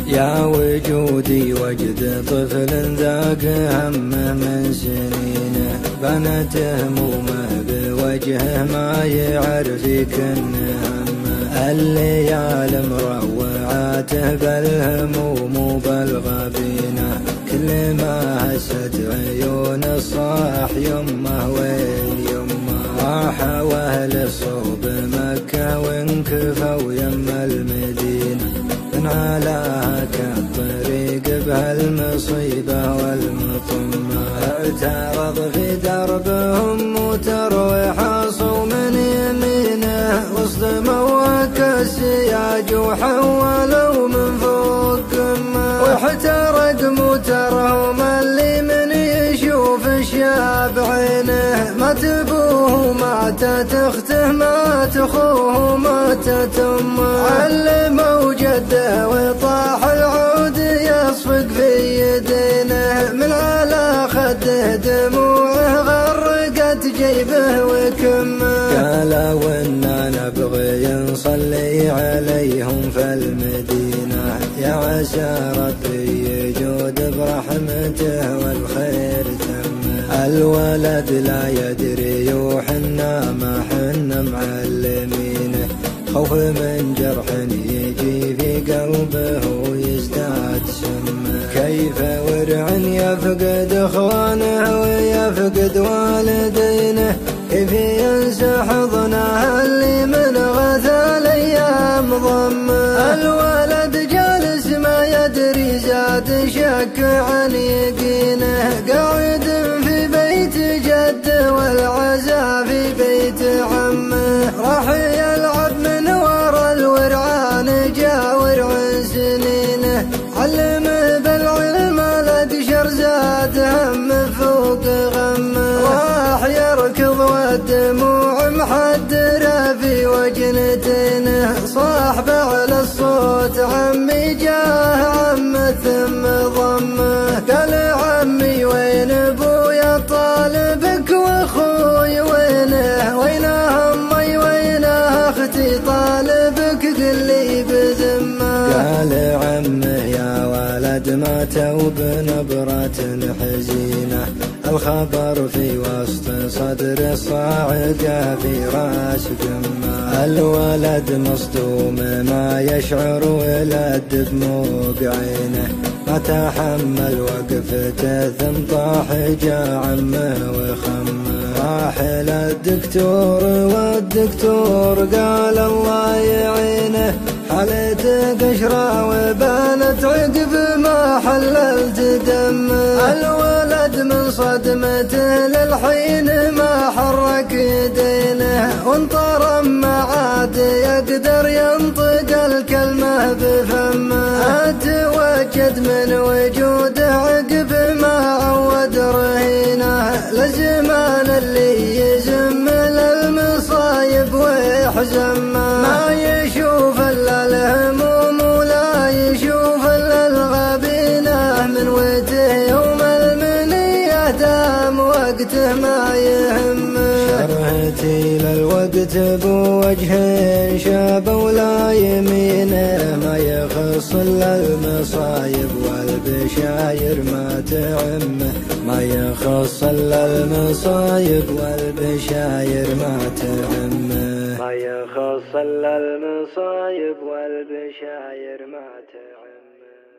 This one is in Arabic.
يا وجودي وجد طفل ذاق همه من سنينه، بنت همومه بوجهه ما يعرف يكن همه. الليالي مروعاته بالهموم وبالغبينه، كل ما هست عيون الصاح يمه وين يمه. راح واهل الصوب مكة وانكفوا يم المدينة، من علاها كالطريق بهالمصيبة والمطمة. اعترض في دربهم موتر حاصوا من يمينه، واصدموا كالسياج وحولوا من فوق قمة. واحترق موترهم اللي من يشوف الشاب عينه، مات ابوه ماتت اخته مات اخوه ماتت امه. علموا جده وطاح العود يصفق في يدينه، من على خده دموعه غرقت جيبه وكمه. قالوا إنا نبغي نصلي عليهم في المدينة، يا عسى ربي يجود برحمته والخير تمه. الولد لا يدري وحنا ما حنا معلمينه، خوف من جرح يجي في قلبه ويزداد سمه. كيف ورع يفقد اخوانه ويفقد والدينه، كيف ينسى حضنه اللي من غثى الايام ضمه. الولد جالس ما يدري زاد شك عن يقينه، قاعد في بيت جده والعزا في بيت عمه. راح يلعب من ورا الورعان جاور عن سنينه، علمه بالعلم لا تشر زاد هم فوق غمه. راح يركض والدموع محدره في وجنتينه، صاح بعلى الصوت عمي جاه عم ثم ضمه. قال عمي وين ابويا طالبك واخوي وينه، وينه امي وينه اختي طالبك قل لي بذمه. قال عمه يا ولد ماتوا بنبرة حزينة، الخبر في وسط صدر الصاعقة في راس قمة. الولد مصدوم ما يشعر ولا دموع عينه، ما تحمل وقفته ثم طاح جا عمه وخمه. راح للدكتور والدكتور قال الله يعينه، حالته قشرة وبانت عقب ما حللت دمه. الولد من صدمته للحين ما حرك يدينه، وانطرم ما عاد يقدر ينطق الكلمة بفمه. اتوجد من وجوده عقب ما عود رهينه، لزمان اللي يزم للمصايب ويحزمه. ما يشوف الا الهموم ولا يشوف الا الغبينه، من وجهه يوم المنيه دام وقته ما يهمه. شرهتي للوقت بوجه شاب ولا يمينه، ما يخص الا المصايب والبشاير ما تعمه. ما يخص الا المصايب والبشاير ما تعمه. ما يخص الا المصايب والبشاير ما تعمه.